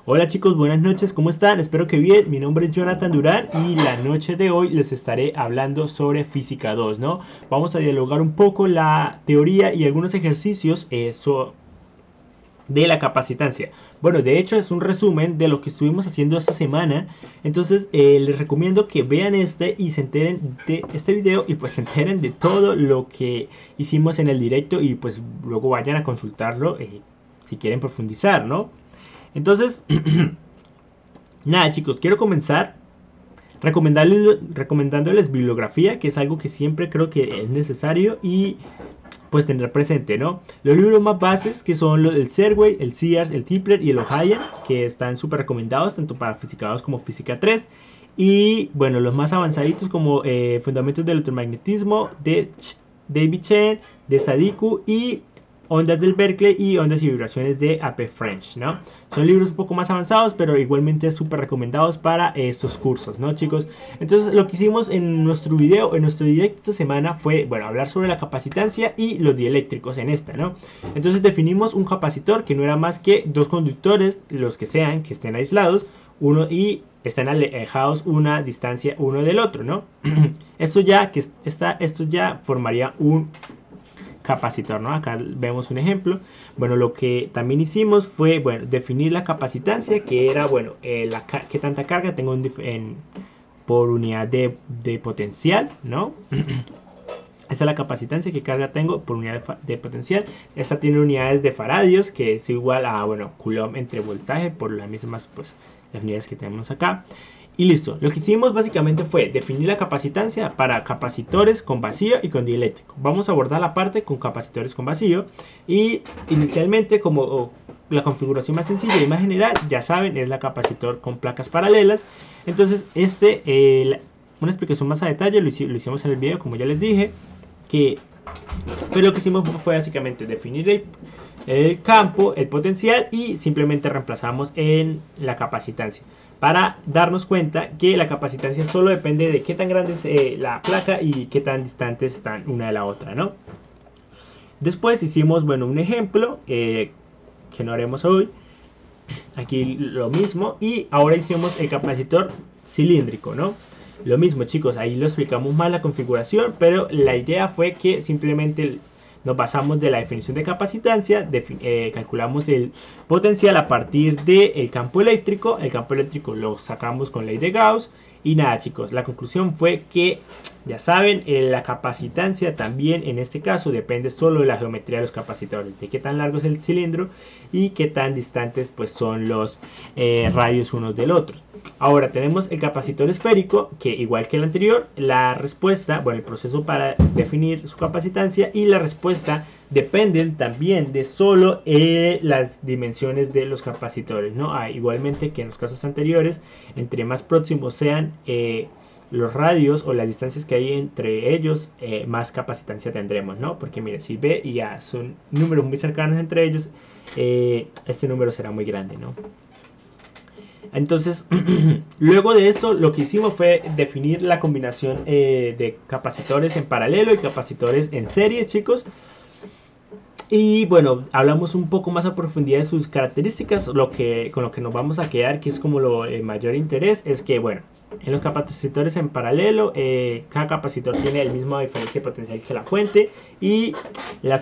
Hola chicos, buenas noches, ¿cómo están? Espero que bien. Mi nombre es Jonathan Durán y la noche de hoy les estaré hablando sobre Física 2, ¿no? Vamos a dialogar un poco la teoría y algunos ejercicios de la capacitancia. Bueno, de hecho es un resumen de lo que estuvimos haciendo esta semana. Entonces les recomiendo que vean este y se enteren de este video y pues se enteren de todo lo que hicimos en el directo y pues luego vayan a consultarlo si quieren profundizar, ¿no? Entonces, nada chicos, quiero comenzar recomendándoles bibliografía, que es algo que siempre creo que es necesario y pues tener presente, ¿no? Los libros más bases que son los del Serway, el Sears, el Tipler y el O'Hayan, que están súper recomendados tanto para Física 2 como Física 3. Y bueno, los más avanzaditos como Fundamentos del Electromagnetismo de David Chen, de Sadiku y Ondas del Berkeley y Ondas y Vibraciones de AP French, ¿no? Son libros un poco más avanzados, pero igualmente súper recomendados para estos cursos, ¿no, chicos? Entonces, lo que hicimos en nuestro video, en nuestro directo esta semana fue, bueno, hablar sobre la capacitancia y los dieléctricos en esta, ¿no? Entonces, definimos un capacitor que no era más que dos conductores, los que sean, que estén aislados, uno y están alejados una distancia uno del otro, ¿no? Esto ya formaría un capacitor, ¿no? Acá vemos un ejemplo. Bueno, lo que también hicimos fue, bueno, definir la capacitancia, que era, bueno, qué tanta carga tengo por unidad de potencial, ¿no? Esta es la capacitancia, que carga tengo por unidad de potencial. Esta tiene unidades de faradios, que es igual a, bueno, coulomb entre voltaje, por las mismas, pues, las unidades que tenemos acá. Y listo, lo que hicimos básicamente fue definir la capacitancia para capacitores con vacío y con dieléctrico. Vamos a abordar la parte con capacitores con vacío. Y inicialmente, como la configuración más sencilla y más general, ya saben, es la capacitor con placas paralelas. Entonces, una explicación más a detalle lo hicimos en el video, como ya les dije. Pero lo que hicimos fue básicamente definir el campo, el potencial, y simplemente reemplazamos en la capacitancia para darnos cuenta que la capacitancia solo depende de qué tan grande es la placa y qué tan distantes están una de la otra, ¿no? Después hicimos, bueno, un ejemplo que no haremos hoy. Aquí lo mismo, y ahora hicimos el capacitor cilíndrico, ¿no? Lo mismo, chicos, ahí lo explicamos más la configuración, pero la idea fue que simplemente nos basamos de la definición de capacitancia, calculamos el potencial a partir del campo eléctrico. El campo eléctrico lo sacamos con ley de Gauss. Y nada, chicos, la conclusión fue que, ya saben, la capacitancia también en este caso depende solo de la geometría de los capacitores, de qué tan largo es el cilindro y qué tan distantes pues son los radios unos del otro. Ahora tenemos el capacitor esférico, que igual que el anterior, la respuesta, bueno, el proceso para definir su capacitancia y la respuesta dependen también de solo las dimensiones de los capacitores, ¿no? Igualmente que en los casos anteriores, entre más próximos sean los radios o las distancias que hay entre ellos, más capacitancia tendremos, ¿no? Porque mire, si B y A son números muy cercanos entre ellos, este número será muy grande, ¿no? Entonces, luego de esto, lo que hicimos fue definir la combinación de capacitores en paralelo y capacitores en serie, chicos. Y bueno, hablamos un poco más a profundidad de sus características. Con lo que nos vamos a quedar, que es como el mayor interés, es que, bueno, en los capacitores en paralelo, cada capacitor tiene el mismo diferencia de potencial que la fuente, y la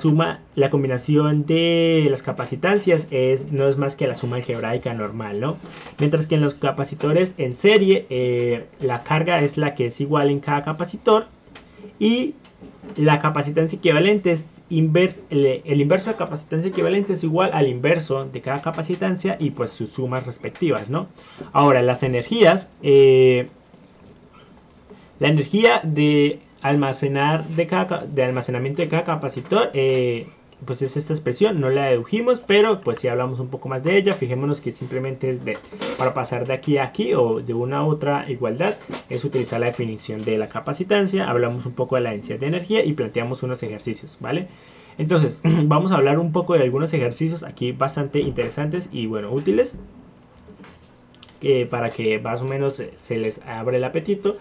combinación de las capacitancias no es más que la suma algebraica normal, ¿no? Mientras que en los capacitores en serie, la carga es la que es igual en cada capacitor, y la capacitancia equivalente es el inverso de la capacitancia equivalente es igual al inverso de cada capacitancia y pues sus sumas respectivas, ¿no? Ahora, las energías, la energía de almacenamiento de cada capacitor, pues es esta expresión, no la dedujimos, pero pues si hablamos un poco más de ella, fijémonos que simplemente es para pasar de aquí a aquí o de una a otra igualdad, es utilizar la definición de la capacitancia. Hablamos un poco de la densidad de energía y planteamos unos ejercicios, ¿vale? Entonces, vamos a hablar un poco de algunos ejercicios aquí bastante interesantes y, bueno, útiles, para que más o menos se les abra el apetito.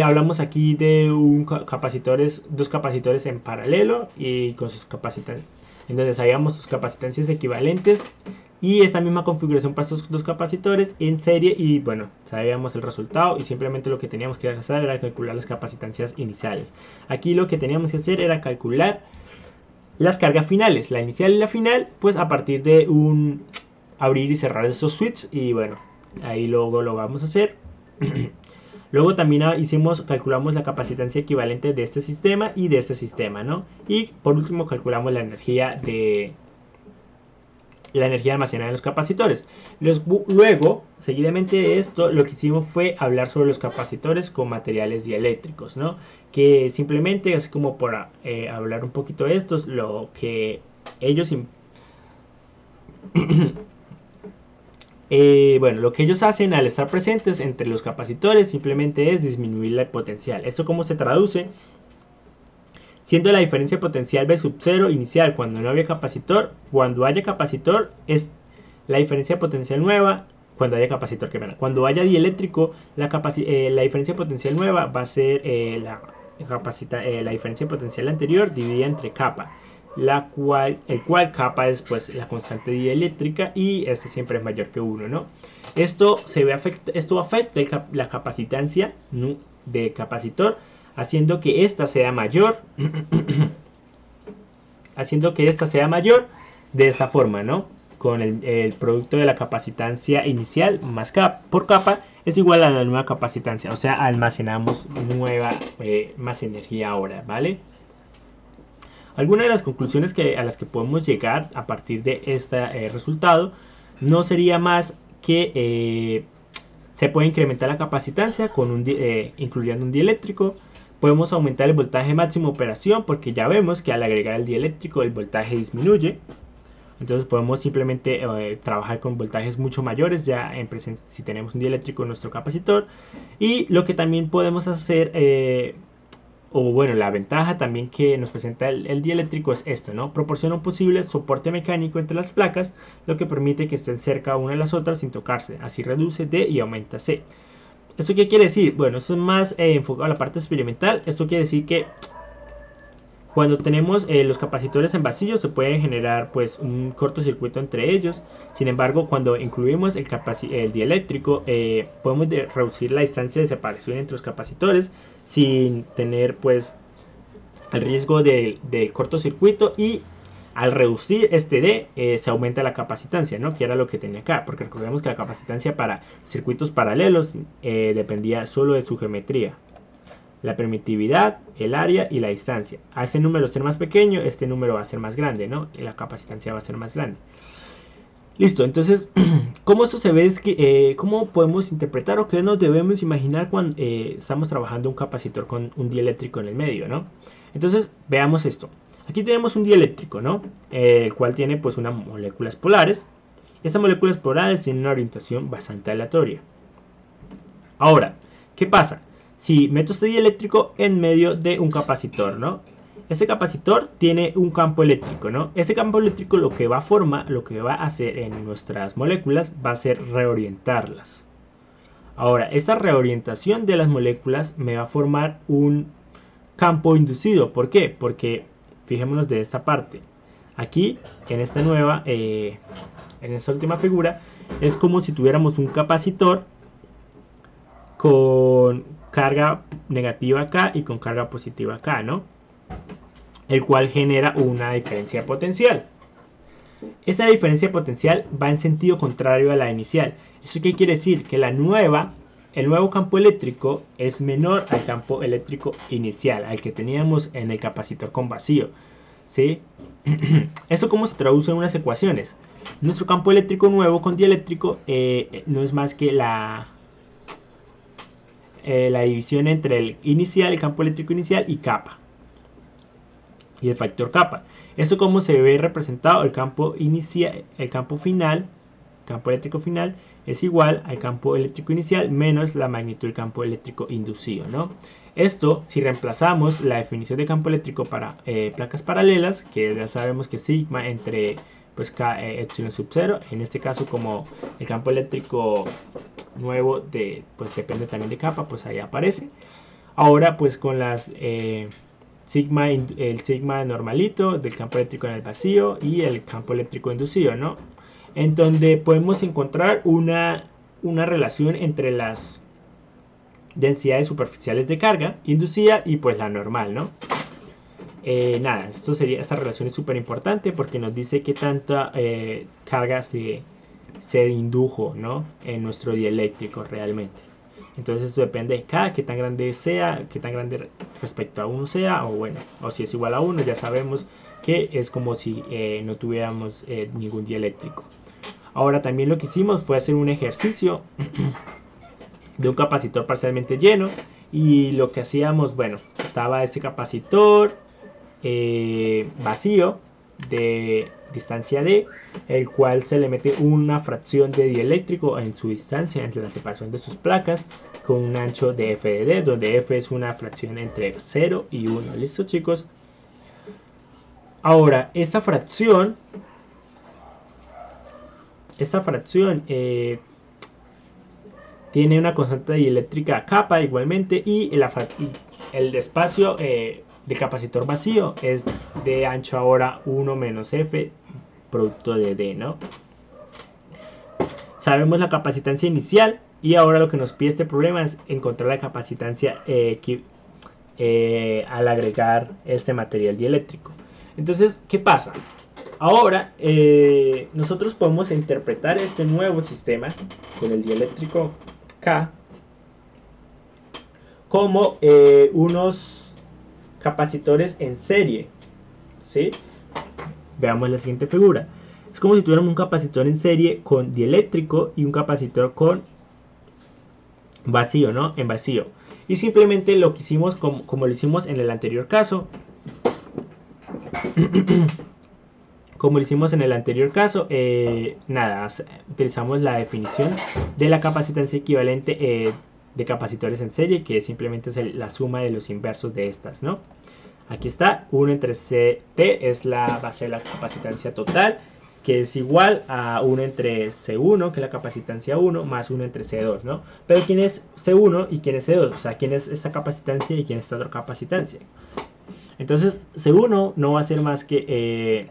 Hablamos aquí de dos capacitores en paralelo y con sus capacitantes. Entonces, habíamos sus capacitancias equivalentes Y esta misma configuración para estos dos capacitores en serie, y bueno, sabíamos el resultado y simplemente lo que teníamos que hacer era calcular las capacitancias iniciales. Aquí lo que teníamos que hacer era calcular las cargas finales, la inicial y la final, pues a partir de un abrir y cerrar estos switches, y bueno, ahí luego lo vamos a hacer. Luego también calculamos la capacitancia equivalente de este sistema y de este sistema, ¿no? Y por último calculamos la energía almacenada en los capacitores. Luego, seguidamente de esto, lo que hicimos fue hablar sobre los capacitores con materiales dieléctricos, ¿no? Que simplemente, así como por hablar un poquito de estos, lo que ellos bueno, lo que ellos hacen al estar presentes entre los capacitores simplemente es disminuir el potencial. ¿Esto cómo se traduce? Siendo la diferencia potencial V sub 0 inicial cuando no había capacitor, cuando haya capacitor es la diferencia potencial nueva cuando haya capacitor. Cuando haya dieléctrico, la diferencia potencial nueva va a ser la diferencia potencial anterior dividida entre kappa. El cual kappa es pues la constante dieléctrica y este siempre es mayor que 1, ¿no? Esto afecta la capacitancia del capacitor, haciendo que esta sea mayor de esta forma, ¿no? Con el producto de la capacitancia inicial más por capa es igual a la nueva capacitancia, o sea, almacenamos más energía ahora, ¿vale? Algunas de las conclusiones a las que podemos llegar a partir de este resultado no sería más que se puede incrementar la capacitancia incluyendo un dieléctrico. Podemos aumentar el voltaje máximo de operación porque ya vemos que al agregar el dieléctrico el voltaje disminuye. Entonces podemos simplemente trabajar con voltajes mucho mayores ya si tenemos un dieléctrico en nuestro capacitor. Y lo que también podemos hacer, la ventaja también que nos presenta el dieléctrico es esto, ¿no? Proporciona un posible soporte mecánico entre las placas, lo que permite que estén cerca una de las otras sin tocarse. Así reduce D y aumenta C. ¿Esto qué quiere decir? Bueno, esto es más enfocado a la parte experimental. Esto quiere decir que cuando tenemos los capacitores en vacío se puede generar pues un cortocircuito entre ellos. Sin embargo, cuando incluimos el dieléctrico podemos reducir la distancia de separación entre los capacitores sin tener pues el riesgo del cortocircuito, y al reducir este D se aumenta la capacitancia, ¿no? Que era lo que tenía acá, porque recordemos que la capacitancia para circuitos paralelos dependía solo de su geometría, la permitividad, el área y la distancia. A este número ser más pequeño, este número va a ser más grande, ¿no? Y la capacitancia va a ser más grande. Listo, entonces, ¿cómo esto se ve? Es que, ¿cómo podemos interpretar o qué nos debemos imaginar cuando estamos trabajando un capacitor con un dieléctrico en el medio, ¿no? Entonces, veamos esto. Aquí tenemos un dieléctrico, ¿no? El cual tiene pues unas moléculas polares. Estas moléculas polares tienen una orientación bastante aleatoria. Ahora, ¿qué pasa? Si meto este dieléctrico en medio de un capacitor, ¿no? Este capacitor tiene un campo eléctrico, ¿no? Este campo eléctrico lo que va a hacer en nuestras moléculas va a ser reorientarlas. Ahora, esta reorientación de las moléculas me va a formar un campo inducido. ¿Por qué? Porque fijémonos de esta parte. Aquí, en esta última figura, es como si tuviéramos un capacitor con carga negativa acá y con carga positiva acá, ¿no? El cual genera una diferencia potencial. Esa diferencia potencial va en sentido contrario a la inicial. ¿Eso qué quiere decir? Que el nuevo campo eléctrico es menor al campo eléctrico inicial, al que teníamos en el capacitor con vacío, ¿sí? ¿Esto cómo se traduce en unas ecuaciones? Nuestro campo eléctrico nuevo con dieléctrico no es más que la división entre el campo eléctrico inicial y kappa, y el factor kappa. Esto como se ve representado, el campo eléctrico final es igual al campo eléctrico inicial menos la magnitud del campo eléctrico inducido, ¿no? Esto, si reemplazamos la definición de campo eléctrico para placas paralelas, que ya sabemos que sigma entre pues epsilon sub 0, en este caso como el campo eléctrico nuevo pues depende también de kappa, pues ahí aparece. Ahora pues con las el sigma normalito del campo eléctrico en el vacío y el campo eléctrico inducido, ¿no? en donde podemos encontrar una relación entre las densidades superficiales de carga inducida y pues la normal, ¿no? Nada, esta relación es súper importante porque nos dice qué tanta carga se indujo, ¿no?, en nuestro dieléctrico realmente. Entonces esto depende de K, qué tan grande sea, qué tan grande respecto a 1 sea, o bueno, o si es igual a 1, ya sabemos que es como si no tuviéramos ningún dieléctrico. Ahora también lo que hicimos fue hacer un ejercicio de un capacitor parcialmente lleno, y lo que hacíamos, bueno, estaba este capacitor vacío de distancia D, el cual se le mete una fracción de dieléctrico en su distancia entre la separación de sus placas con un ancho de f de D, donde f es una fracción entre 0 y 1. ¿Listo, chicos? Ahora, esta fracción tiene una constante dieléctrica kappa igualmente, y el espacio de capacitor vacío es de ancho ahora 1 menos f producto de D, ¿no? Sabemos la capacitancia inicial, y ahora lo que nos pide este problema es encontrar la capacitancia al agregar este material dieléctrico. Entonces, ¿qué pasa? Ahora nosotros podemos interpretar este nuevo sistema con el dieléctrico K como unos capacitores en serie, ¿sí? Veamos la siguiente figura. Es como si tuviéramos un capacitor en serie con dieléctrico y un capacitor con vacío, ¿no? En vacío. Y simplemente lo que hicimos como lo hicimos en el anterior caso. Nada, utilizamos la definición de la capacitancia equivalente de capacitores en serie, que simplemente es la suma de los inversos de estas, ¿no? Aquí está, 1 entre CT es la base de la capacitancia total, que es igual a 1 entre C1, que es la capacitancia 1, más 1 entre C2, ¿no? Pero ¿quién es C1 y quién es C2? O sea, ¿quién es esta capacitancia y quién es esta otra capacitancia? Entonces, C1 no va a ser más que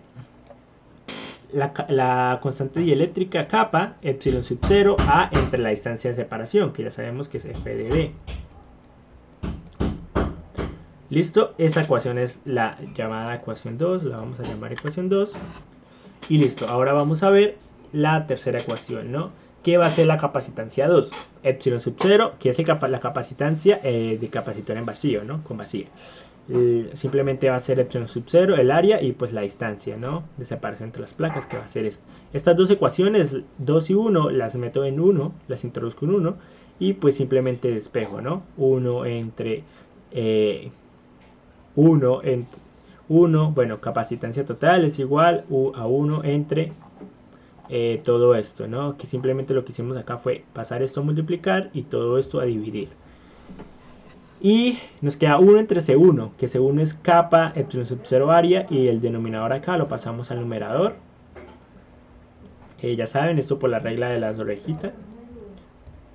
la constante dieléctrica kappa, epsilon sub 0, A entre la distancia de separación, que ya sabemos que es f de D. Listo, esa ecuación es la llamada ecuación 2, la vamos a llamar ecuación 2. Y listo, ahora vamos a ver la tercera ecuación, ¿no? ¿Qué va a ser la capacitancia 2? Epsilon sub 0, que es la capacitancia de capacitor en vacío, ¿no? Con vacío. Simplemente va a ser epsilon sub 0, el área, y pues la distancia, ¿no?, de separación entre las placas, que va a ser esto. Estas dos ecuaciones, 2 y 1, las meto en 1, las introduzco en 1, y pues simplemente despejo, ¿no? 1 entre 1, bueno, capacitancia total es igual a 1 entre todo esto, ¿no? Que simplemente lo que hicimos acá fue pasar esto a multiplicar y todo esto a dividir. Y nos queda 1 entre C1, que C1 es kappa epsilon sub 0 área, y el denominador acá lo pasamos al numerador. Ya saben, esto por la regla de las orejitas.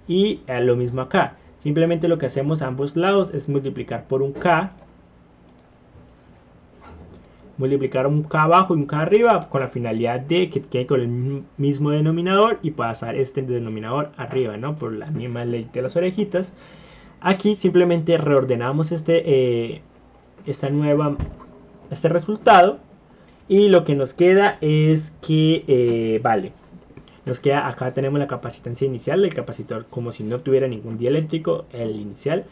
Y lo mismo acá. Simplemente lo que hacemos a ambos lados es multiplicar por un K. Multiplicar un K abajo y un K arriba con la finalidad de que quede con el mismo denominador y pasar este denominador arriba, ¿no? Por la misma ley de las orejitas. Aquí simplemente reordenamos este resultado, y lo que nos queda es que, nos queda acá, tenemos la capacitancia inicial del capacitor como si no tuviera ningún dieléctrico, el inicial.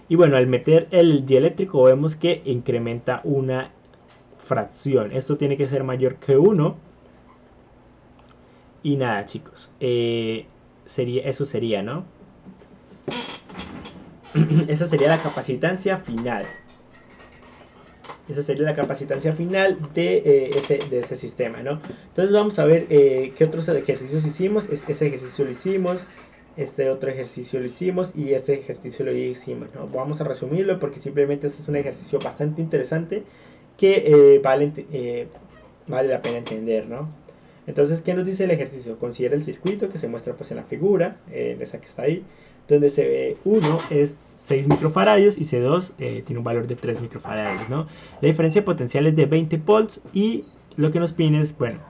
Y bueno, al meter el dieléctrico vemos que incrementa una fracción. Esto tiene que ser mayor que 1. Y nada, chicos, eso sería, ¿no? Esa sería la capacitancia final. Esa sería la capacitancia final de ese sistema, ¿no? Entonces vamos a ver qué otros ejercicios hicimos. Ese ejercicio lo hicimos, este otro ejercicio lo hicimos y este ejercicio lo hicimos, ¿no? Vamos a resumirlo porque simplemente este es un ejercicio bastante interesante que vale la pena entender, ¿no? Entonces, ¿qué nos dice el ejercicio? Considera el circuito que se muestra pues en la figura, esa que está ahí, donde C1 es 6 microfaradios y C2 tiene un valor de 3 microfaradios, ¿no? La diferencia de potencial es de 20 volts y lo que nos piden es, bueno,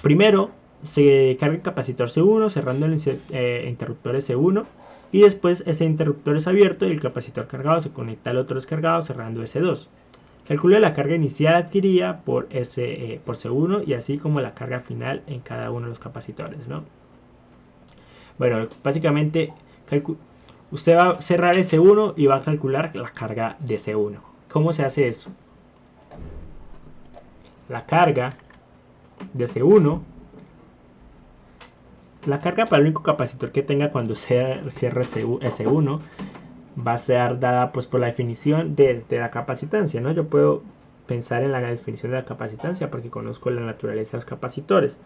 primero se carga el capacitor C1 cerrando el interruptor S1 y después ese interruptor es abierto y el capacitor cargado se conecta al otro descargado cerrando S2. Calcule la carga inicial adquirida por C1 y así como la carga final en cada uno de los capacitores, ¿no? Bueno, básicamente usted va a cerrar S1 y va a calcular la carga de C1. ¿Cómo se hace eso? La carga de C1, la carga para el único capacitor que tenga cuando se cierre S1 va a ser dada pues por la definición de la capacitancia, ¿no? Yo puedo pensar en la definición de la capacitancia porque conozco la naturaleza de los capacitores.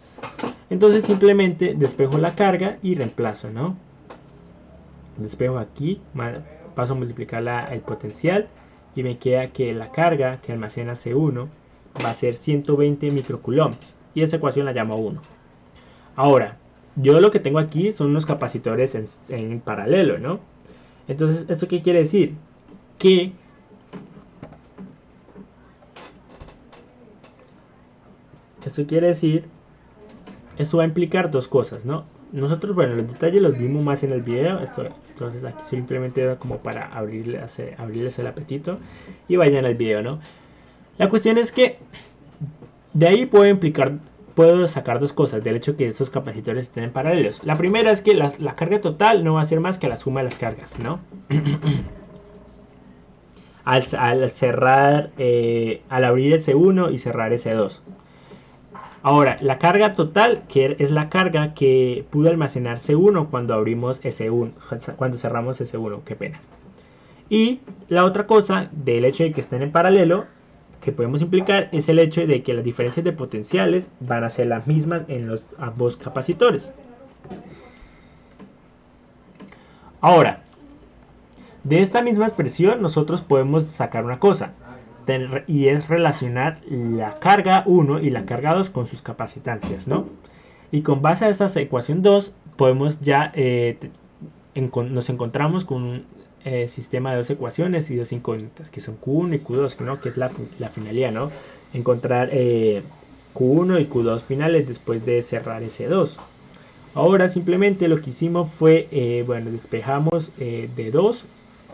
Entonces simplemente despejo la carga y reemplazo, ¿no? Despejo aquí, paso a multiplicar el potencial y me queda que la carga que almacena C1 va a ser 120 microcoulombs y esa ecuación la llamo 1. Ahora, yo lo que tengo aquí son unos capacitores en paralelo, ¿no? Entonces, ¿esto qué quiere decir? Que esto va a implicar dos cosas, ¿no? Nosotros, bueno, los detalles los vimos más en el video, entonces aquí simplemente era como para abrirles el apetito y vayan al video, ¿no? La cuestión es que de ahí puedo sacar dos cosas del hecho que estos capacitores estén en paralelos. La primera es que la carga total no va a ser más que la suma de las cargas, ¿no? al cerrar, al abrir el C1 y cerrar S2. Ahora, la carga total, que es la carga que pudo almacenar C1 cuando abrimos S1, cuando cerramos S1, qué pena. Y la otra cosa del hecho de que estén en paralelo, que podemos implicar, es el hecho de que las diferencias de potenciales van a ser las mismas en los ambos capacitores. Ahora, de esta misma expresión nosotros podemos sacar una cosa, y es relacionar la carga 1 y la carga 2 con sus capacitancias, ¿no? Y con base a esta ecuación 2 podemos ya nos encontramos con un sistema de dos ecuaciones y dos incógnitas que son Q1 y Q2, ¿no? Que es la finalidad, ¿no? Encontrar Q1 y Q2 finales después de cerrar S2. Ahora simplemente lo que hicimos fue, bueno, despejamos de 2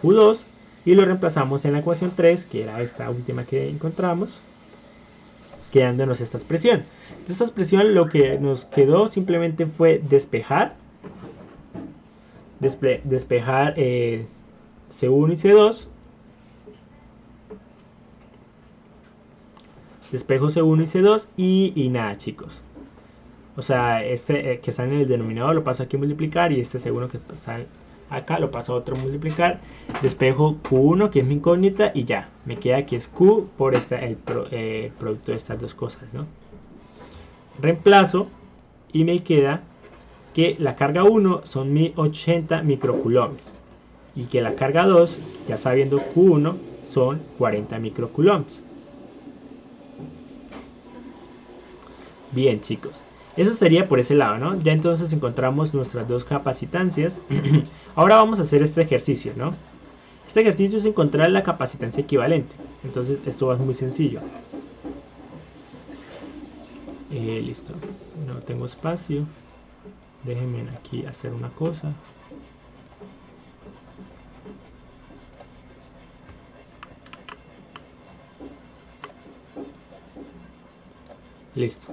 Q2 y lo reemplazamos en la ecuación 3, que era esta última que encontramos, quedándonos esta expresión. De esta expresión lo que nos quedó simplemente fue despejar C1 y C2. Despejo C1 y C2 y nada, chicos. O sea, este que está en el denominador lo paso aquí a multiplicar y este C1 que está acá lo paso a otro multiplicar. Despejo Q1 que es mi incógnita y ya. Me queda que es Q por el producto de estas dos cosas, ¿no? Reemplazo y me queda que la carga 1 son 1080 microcoulombs y que la carga 2, ya sabiendo Q1, son 40 microcoulombs. Bien, chicos, eso sería por ese lado, ¿no? Ya entonces encontramos nuestras dos capacitancias. Ahora vamos a hacer este ejercicio, ¿no? Este ejercicio es encontrar la capacitancia equivalente. Entonces esto va muy sencillo. Listo, no tengo espacio. Déjenme aquí hacer una cosa. Listo.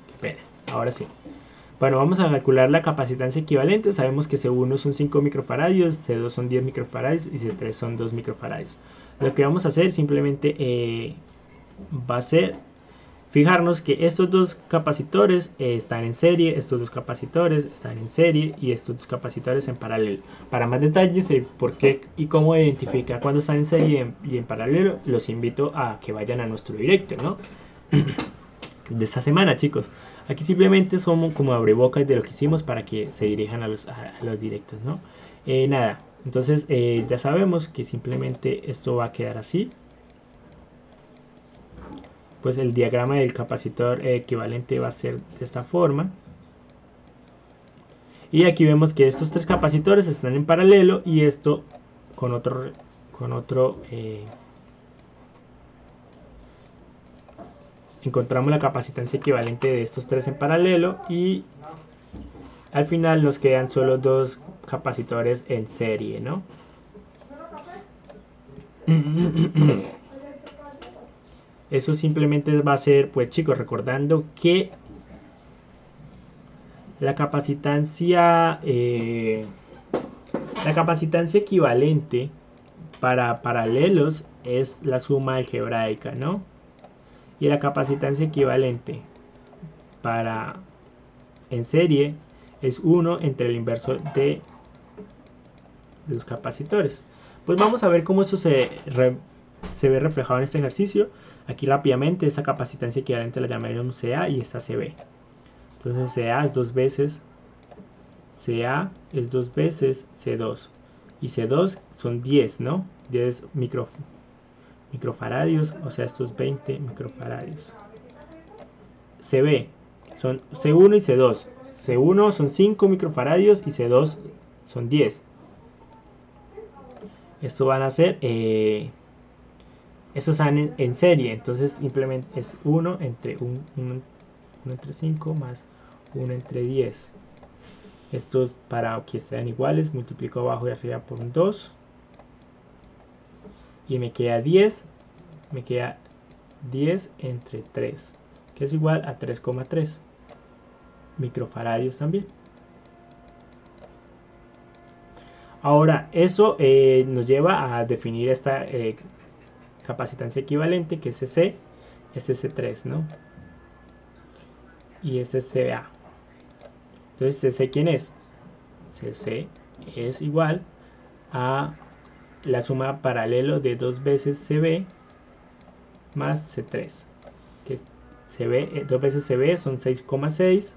Qué pena. Ahora sí. Bueno, vamos a calcular la capacitancia equivalente. Sabemos que C1 son 5 microfaradios, C2 son 10 microfaradios y C3 son 2 microfaradios. Lo que vamos a hacer simplemente va a ser fijarnos que estos dos capacitores están en serie, estos dos capacitores están en serie y estos dos capacitores en paralelo. Para más detalles de por qué y cómo identificar cuando están en serie y en paralelo, los invito a que vayan a nuestro directo, ¿no? De esta semana, chicos. Aquí simplemente somos como abrebocas de lo que hicimos para que se dirijan a los directos, ¿no? Nada, entonces ya sabemos que simplemente esto va a quedar así. Pues el diagrama del capacitor equivalente va a ser de esta forma. Y aquí vemos que estos tres capacitores están en paralelo y esto con otro encontramos la capacitancia equivalente de estos tres en paralelo y al final nos quedan solo dos capacitores en serie, ¿no? Eso simplemente va a ser, pues chicos, recordando que la capacitancia equivalente para paralelos es la suma algebraica, ¿no? Y la capacitancia equivalente para en serie es 1 entre el inverso de los capacitores. Pues vamos a ver cómo eso se ve reflejado en este ejercicio. Aquí rápidamente esta capacitancia equivalente la llamaremos CA y esta CB. Entonces CA es 2 veces CA es 2 veces C2 y C2 son 10, ¿no? 10 microfaradios, o sea, estos 20 microfaradios. CB son C1 y C2. C1 son 5 microfaradios y C2 son 10. Esto van a ser estos están en serie, entonces simplemente es 1 entre 1 entre 5 más 1 entre 10. Estos para que sean iguales multiplico abajo y arriba por un 2 y me queda 10 entre 3, que es igual a 3,3 microfaradios también. Ahora eso nos lleva a definir esta capacitancia equivalente, que es CC, este es C3, ¿no? Y este es CA. Entonces CC, ¿quién es? CC es igual a la suma paralelo de 2 veces CB más C3, que es CB, 2 veces CB son 6,6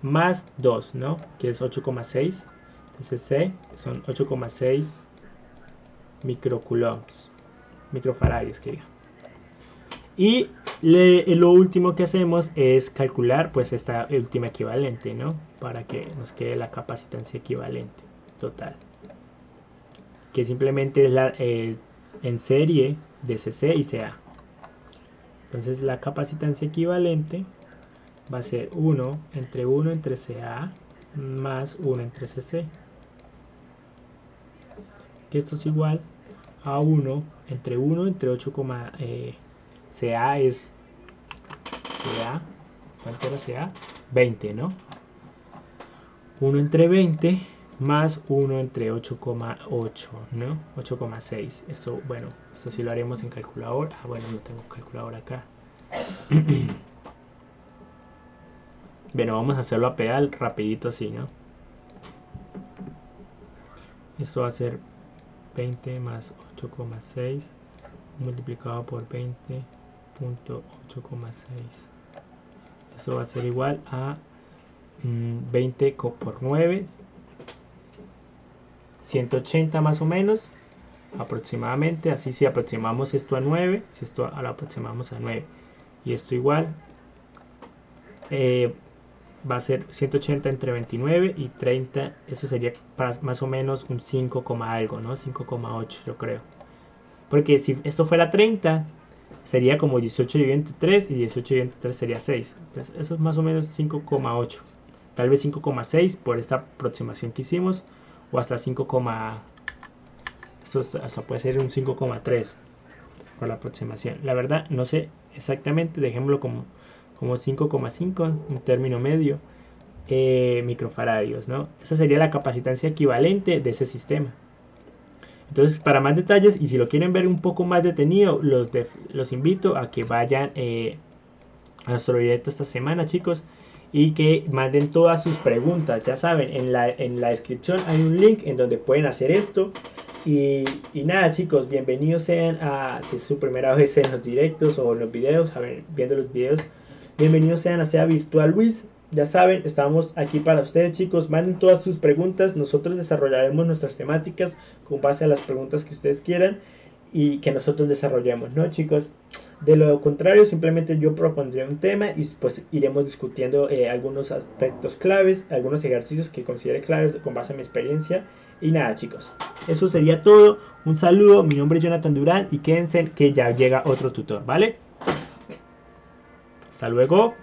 más 2, ¿no? Que es 8,6. Entonces C son 8,6 microcoulombs, microfaradios, que diga. Y lo último que hacemos es calcular pues esta última equivalente, ¿no? Para que nos quede la capacitancia equivalente total, que simplemente es la en serie de CC y CA. Entonces la capacitancia equivalente va a ser 1 entre CA más 1 entre CC, que esto es igual a 1 entre 8, CA es CA, ¿cuánto era CA? 20, ¿no? 1 entre 20 más 1 entre 8,8, ¿no? 8,6. Esto, bueno, esto sí lo haremos en calculadora. Ah, bueno, no tengo calculadora acá. Bueno, vamos a hacerlo a pedal rapidito así, ¿no? Esto va a ser 20 más 8,6 multiplicado por 20.8,6. Eso va a ser igual a 20 por 9, 180 más o menos, aproximadamente. Así si aproximamos esto a 9, si esto lo aproximamos a 9 y esto igual, va a ser 180 entre 29 y 30, eso sería más o menos un 5, algo, ¿no? 5,8 yo creo. Porque si esto fuera 30, sería como 18 dividido entre 3 y 18 dividido entre 3 sería 6. Entonces eso es más o menos 5,8. Tal vez 5,6 por esta aproximación que hicimos, o hasta 5, esto hasta puede ser un 5,3 por la aproximación. La verdad no sé exactamente, dejémoslo como 5,5, un término medio, microfaradios, ¿no? Esa sería la capacitancia equivalente de ese sistema. Entonces, para más detalles y si lo quieren ver un poco más detenido, los invito a que vayan a nuestro directo esta semana, chicos, y que manden todas sus preguntas. Ya saben, en la descripción hay un link en donde pueden hacer esto. Y nada, chicos, bienvenidos sean a, si es su primera vez en los directos o en los videos, viendo los videos, bienvenidos sean a Sea Virtual Wiz. Ya saben, estamos aquí para ustedes, chicos. Manden todas sus preguntas. Nosotros desarrollaremos nuestras temáticas con base a las preguntas que ustedes quieran y que nosotros desarrollemos, ¿no, chicos? De lo contrario, simplemente yo propondré un tema y pues iremos discutiendo algunos aspectos claves, algunos ejercicios que considere claves con base a mi experiencia. Y nada, chicos, eso sería todo. Un saludo, mi nombre es Jonathan Durán y quédense que ya llega otro tutor, ¿vale? Hasta luego.